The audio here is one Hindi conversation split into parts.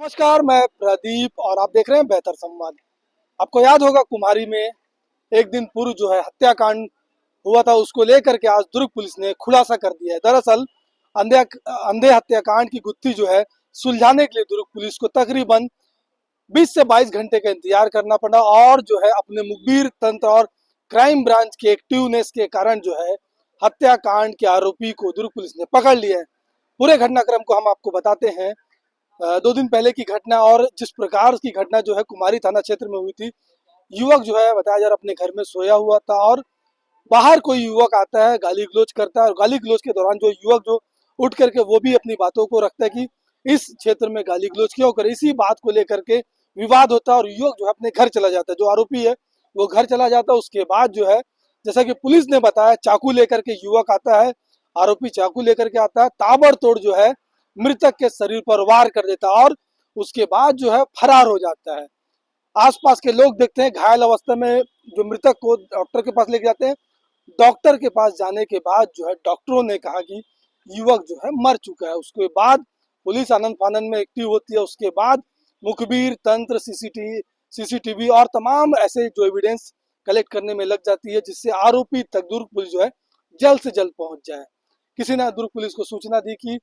नमस्कार, मैं प्रदीप और आप देख रहे हैं बेहतर संवाद। आपको याद होगा कुम्हारी में एक दिन पूर्व जो है हत्याकांड हुआ था, उसको लेकर के आज दुर्ग पुलिस ने खुलासा कर दिया है। दरअसल अंधे अंधे हत्याकांड की गुत्थी जो है सुलझाने के लिए दुर्ग पुलिस को तकरीबन 20 से 22 घंटे का इंतजार करना पड़ा और जो है अपने मुखबिर तंत्र और क्राइम ब्रांच के एक्टिवनेस के कारण जो है हत्याकांड के आरोपी को दुर्ग पुलिस ने पकड़ लिया है। पूरे घटनाक्रम को हम आपको बताते हैं। 2 दिन पहले की घटना और जिस प्रकार की घटना जो है कुमारी थाना क्षेत्र में हुई थी। युवक जो है बताया जा रहा अपने घर में सोया हुआ था और बाहर कोई युवक आता है, गाली गलौज करता है और गाली गलौज के दौरान जो युवक जो उठ करके वो भी अपनी बातों को रखता है कि इस क्षेत्र में गाली गलौज क्यों करे। इसी बात को लेकर के विवाद होता है और युवक जो है अपने घर चला जाता है। जो आरोपी है वो घर चला जाता है। उसके बाद जो है जैसा कि पुलिस ने बताया, चाकू लेकर के युवक आता है। आरोपी चाकू लेकर के आता है, ताबड़तोड़ जो है मृतक के शरीर पर वार कर देता है और उसके बाद जो है फरार हो जाता है। आसपास के लोग देखते हैं घायल अवस्था में जो मृतक को डॉक्टर के पास लेके जाते हैं। डॉक्टर के पास जाने के बाद जो है डॉक्टरों ने कहा कि युवक जो है मर चुका है। उसके बाद पुलिस आनंद फानंद में एक्टिव होती है। उसके बाद मुखबिर तंत्र सीसीटीवी और तमाम ऐसे जो एविडेंस कलेक्ट करने में लग जाती है, जिससे आरोपी तक दुर्ग पुलिस जो है जल्द से जल्द पहुंच जाए। किसी ने दुर्ग पुलिस को सूचना दी कि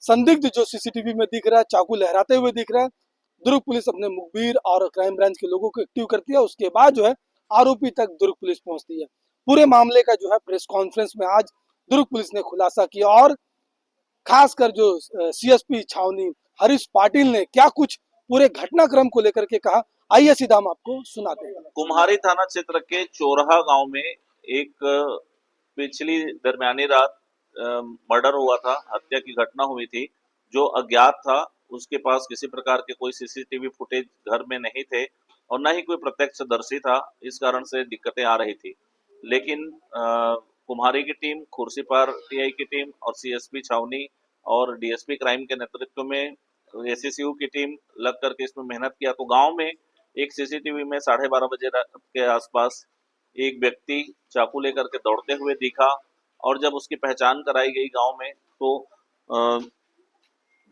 संदिग्ध जो सीसीटीवी में दिख रहा है चाकू लहराते हुए दिख रहा है। दुर्ग पुलिस अपने मुखबिर और क्राइम ब्रांच के लोगों को एक्टिव करती है। उसके बाद जो है आरोपी तक दुर्ग पुलिस पहुंचती है। पूरे मामले का जो है प्रेस कॉन्फ्रेंस में आज दुर्ग पुलिस ने खुलासा किया और खासकर जो सीएसपी छावनी हरीश पाटिल ने क्या कुछ पूरे घटनाक्रम को लेकर के कहा, आइए सीधा हम आपको सुनाते हैं। कुम्हारी थाना क्षेत्र के चोरहा गांव में एक पिछली दरमियानी रात मर्डर हुआ था, हत्या की घटना हुई थी। जो अज्ञात था उसके पास किसी प्रकार के कोई सीसीटीवी फुटेज घर में नहीं थे और न ही कोई प्रत्यक्षदर्शी था। इस कारण से दिक्कतें आ रही थी। लेकिन कुम्हारी की टीम, खुर्सीपार टीआई की टीम और सीएसपी छावनी और डीएसपी क्राइम के नेतृत्व में एसएसयू की टीम लग करके इसमें मेहनत किया तो गांव में एक सीसीटीवी में 12:30 बजे के आसपास एक व्यक्ति चाकू लेकर के दौड़ते हुए दिखा और जब उसकी पहचान कराई गई गांव में तो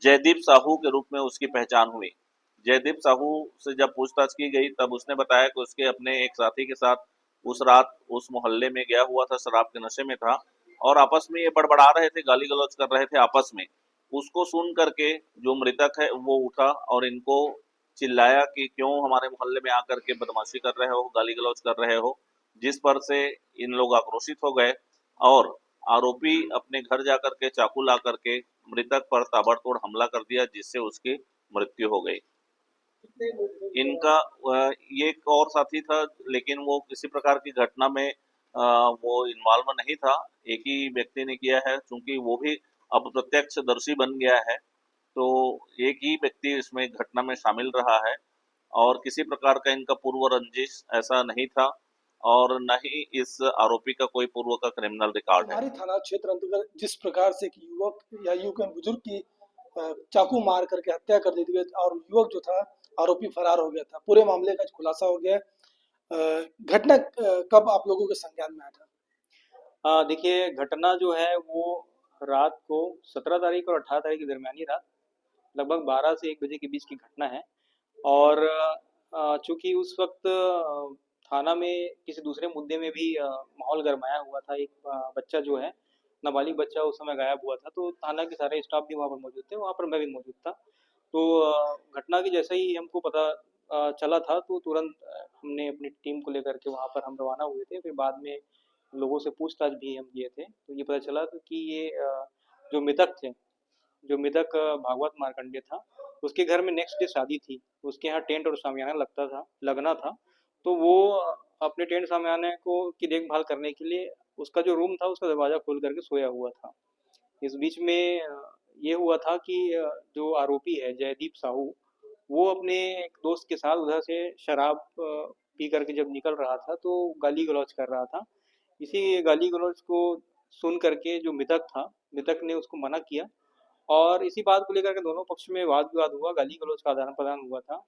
जयदीप साहू के रूप में उसकी पहचान हुई। जयदीप साहू से जब पूछताछ की गई तब उसने बताया कि उसके अपने एक साथी के साथ उस रात उस मोहल्ले में गया हुआ था, शराब के नशे में था और आपस में ये बड़बड़ा रहे थे, गाली गलौज कर रहे थे आपस में। उसको सुन करके जो मृतक है वो उठा और इनको चिल्लाया कि क्यों हमारे मोहल्ले में आकर के बदमाशी कर रहे हो, गाली गलौज कर रहे हो, जिस पर से इन लोग आक्रोशित हो गए और आरोपी अपने घर जाकर के चाकू ला करके मृतक पर ताबड़तोड़ हमला कर दिया, जिससे उसकी मृत्यु हो गई। इनका ये एक और साथी था लेकिन वो किसी प्रकार की घटना में वो इन्वॉल्व नहीं था। एक ही व्यक्ति ने किया है, क्योंकि वो भी अब प्रत्यक्षदर्शी बन गया है तो एक ही व्यक्ति इसमें घटना में शामिल रहा है और किसी प्रकार का इनका पूर्व रंजिश ऐसा नहीं था और न ही इस आरोपी का कोई पूर्व का क्रिमिनल रिकॉर्ड है। हमारी थाना क्षेत्र अंतर्गत जिस प्रकार से कि युवक या युवक बुजुर्ग की चाकू मार करके हत्या कर दी गई और युवक जो था आरोपी फरार हो गया था, पूरे मामले का खुलासा हो गया। घटना कब आप लोगों के संज्ञान में आया था? देखिए घटना जो है वो रात को 17 तारीख और 18 तारीख की दरमियानी रात लगभग 12 से 1 बजे के बीच की घटना है। और चूँकि उस वक़्त थाना में किसी दूसरे मुद्दे में भी माहौल गरमाया हुआ था। एक बच्चा जो है, नाबालिग बच्चा उस समय गायब हुआ था, तो थाना के सारे स्टाफ भी वहाँ पर मौजूद थे, वहाँ पर मैं भी मौजूद था। तो घटना की जैसे ही हमको पता चला था तो तुरंत हमने अपनी टीम को लेकर के वहाँ पर हम रवाना हुए थे। फिर बाद में लोगों से पूछताछ भी हम किए थे, तो ये पता चला कि ये जो मृतक थे, जो मृतक भागवत मार्कंडेय था, उसके घर में नेक्स्ट डे शादी थी। उसके यहाँ टेंट और शामियाना लगना था। तो वो अपने टेंट शामियाने को की देखभाल करने के लिए उसका जो रूम था उसका दरवाज़ा खोल करके सोया हुआ था। इस बीच में ये हुआ था कि जो आरोपी है जयदीप साहू, वो अपने एक दोस्त के साथ उधर से शराब पी करके जब निकल रहा था तो गाली गलौज कर रहा था। इसी गाली गलौज को सुन करके जो मृतक था, मृतक ने उसको मना किया और इसी बात को लेकर के दोनों पक्ष में वाद विवाद हुआ, गाली गलौज का आदान प्रदान हुआ था।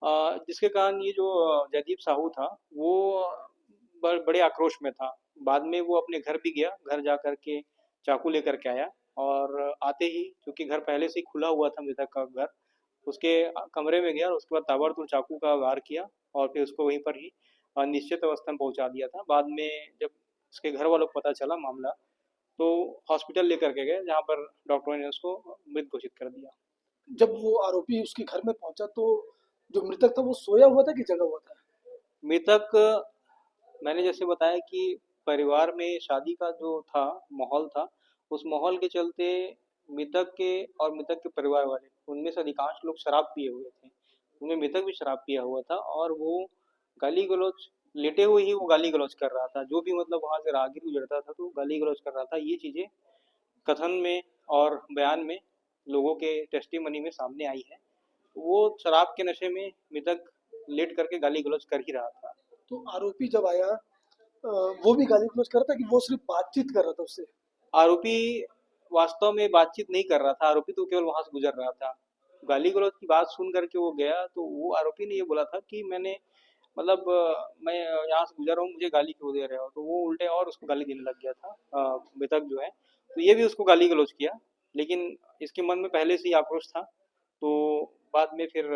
जिसके कारण ये जो जयदीप साहू था वो बड़े आक्रोश में था। बाद में वो अपने घर भी गया, घर जा करके चाकू लेकर के आया और आते ही, क्योंकि घर पहले से ही खुला हुआ था मृतक का घर, उसके कमरे में गया और उसके बाद ताबड़तोड़ चाकू का वार किया और फिर उसको वहीं पर ही निश्चित अवस्था में पहुंचा दिया था। बाद में जब उसके घर वालों को पता चला मामला, तो हॉस्पिटल लेकर के गए, जहाँ पर डॉक्टरों ने उसको मृत घोषित कर दिया। जब वो आरोपी उसके घर में पहुंचा तो जो मृतक था वो सोया हुआ था कि जगा हुआ था? मृतक, मैंने जैसे बताया कि परिवार में शादी का जो था माहौल था, उस माहौल के चलते मृतक के और मृतक के परिवार वाले, उनमें से अधिकांश लोग शराब पिए हुए थे। उनमें मृतक भी शराब पिया हुआ था और वो गाली गलौज, लेटे हुए ही वो गाली गलौज कर रहा था। जो भी मतलब वहां से राहगीर गुजरता था तो गाली गलौज कर रहा था। ये चीजें कथन में और बयान में, लोगों के टेस्टिमनी में सामने आई है। वो शराब के नशे में मृतक लेट करके गाली गलौज कर ही रहा था। तो आरोपी जब आया वो भी गाली गलौज कर रहा था कि वो सिर्फ बातचीत कर रहा था उससे? आरोपी वास्तव में बातचीत नहीं कर रहा था, आरोपी तो केवल वहां से गुजर रहा था। गाली गलौज की बात सुन करके वो गया, तो वो आरोपी ने ये बोला था कि मैंने मतलब मैं यहाँ से गुजर रहा हूँ, मुझे गाली क्यों दे रहे हो। तो वो उल्टे और उसको गाली देने लग गया था मृतक जो है। तो ये भी उसको गाली गलौज किया, लेकिन इसके मन में पहले से ही आक्रोश था। तो बाद में फिर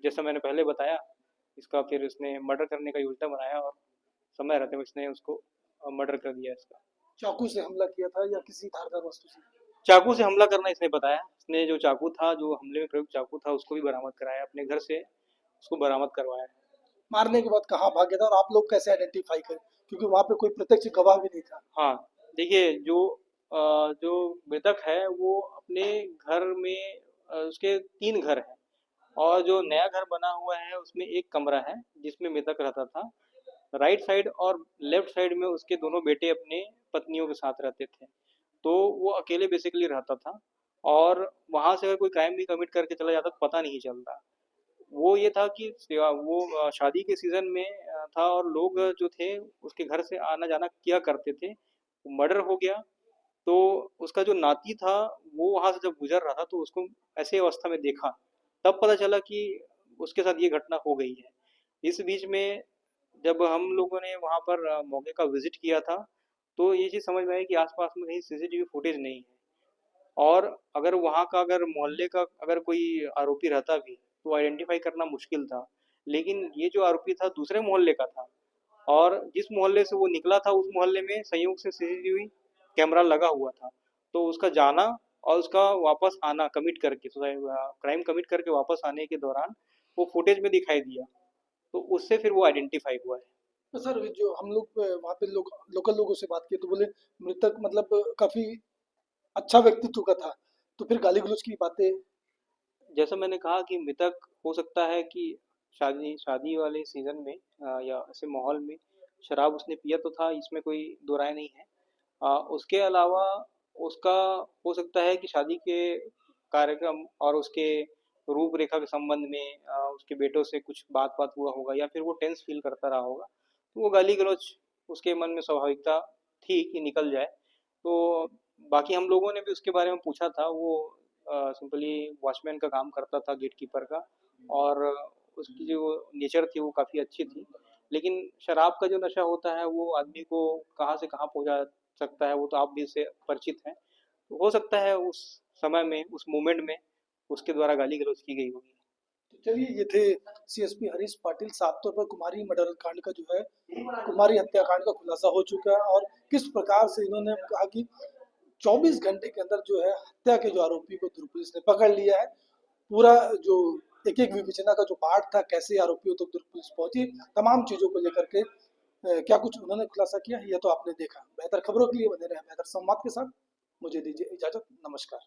जैसा मैंने पहले बताया, इसका फिर इसने मर्डर करने का योजना बनाया और समय रहते हुए इसने उसको मर्डर कर दिया इसका। चाकू से हमला किया था या किसी धारदार वस्तु से? चाकू से हमला करना इसने बताया। इसने जो चाकू था, जो हमले में प्रयुक्त चाकू था, उसको भी बरामद कराया, अपने घर से उसको बरामद करवाया। मारने के बाद कहाँ भाग गया था और आप लोग कैसे आइडेंटिफाई करें, क्योंकि वहां पे कोई प्रत्यक्ष गवाह भी नहीं था? हाँ, देखिए जो मृतक है वो अपने घर में, उसके 3 घर हैं और जो नया घर बना हुआ है उसमें 1 कमरा है जिसमें मृतक रहता था। राइट साइड और लेफ्ट साइड में उसके दोनों बेटे अपने पत्नियों के साथ रहते थे। तो वो अकेले बेसिकली रहता था और वहाँ से अगर कोई क्राइम भी कमिट करके चला जाता तो पता नहीं चलता। वो ये था कि वो शादी के सीज़न में था और लोग जो थे उसके घर से आना-जाना किया करते थे। मर्डर हो गया, तो उसका जो नाती था वो वहाँ से जब गुज़र रहा था तो उसको ऐसे अवस्था में देखा। तब पता चला कि उसके साथ ये घटना हो गई है। इस बीच में जब हम लोगों ने वहाँ पर मौके का विज़िट किया था, तो ये चीज़ समझ में आई कि आस-पास में कहीं सीसीटीवी फुटेज नहीं है। और अगर वहाँ का, अगर मोहल्ले का अगर कोई आरोपी रहता भी, तो आइडेंटिफ़ाई करना मुश्किल था। लेकिन ये जो आरोपी था दूसरे मोहल्ले का था और जिस मोहल्ले से वो निकला था उस मोहल्ले में संयोग से सीसीटीवी कैमरा लगा हुआ था। तो उसका जाना और उसका वापस आना कमिट करके, क्राइम कमिट करके वापस आने के दौरान वो फुटेज में दिखाई दिया। तो उससे फिर वो आइडेंटिफ़ाई हुआ है। तो सर जो हम लोग वहाँ पे लोकल लोगों से बात किए तो बोले मृतक मतलब काफी अच्छा व्यक्तित्व का था, तो फिर गाली गलौज की बातें? जैसा मैंने कहा कि मृतक हो सकता है कि शादी शादी वाले सीज़न में या ऐसे माहौल में शराब उसने पिया तो था, इसमें कोई दो राय नहीं है। उसके अलावा उसका हो सकता है कि शादी के कार्यक्रम और उसके रूपरेखा के संबंध में उसके बेटों से कुछ बात बात हुआ होगा या फिर वो टेंस फील करता रहा होगा, तो वो गाली गलौज उसके मन में स्वाभाविकता थी कि निकल जाए। तो बाकी हम लोगों ने भी उसके बारे में पूछा था। वो सिंपली वॉचमैन का काम करता था, गेट कीपर का, और उसकी जो नेचर थी वो काफ़ी अच्छी थी। लेकिन शराब का जो नशा होता है वो आदमी को कहाँ से कहाँ पहुँचा सकता है, वो तो आप भी इससे परिचित हैं। तो हो सकता है उस समय में, उस मोमेंट में उसके द्वारा गाली गलौज की गई होगी। तो चलिए, ये थे सीएसपी हरीश पाटिल। साफ तौर पर कुमारी मर्डर कांड का जो है, कुमारी हत्याकांड का खुलासा हो चुका है और किस प्रकार से इन्होंने कहा कि 24 घंटे के अंदर जो है हत्या के जो आरोपी को दुर्ग पुलिस ने पकड़ लिया है। पूरा जो एक एक विवेचना का जो पार्ट था, कैसे आरोपियों तक दुर्ग पुलिस पहुंची, तमाम चीजों को लेकर के क्या कुछ उन्होंने खुलासा किया, ये तो आपने देखा। बेहतर खबरों के लिए बने रहे बेहतर संवाद के साथ। मुझे दीजिए इजाजत। नमस्कार।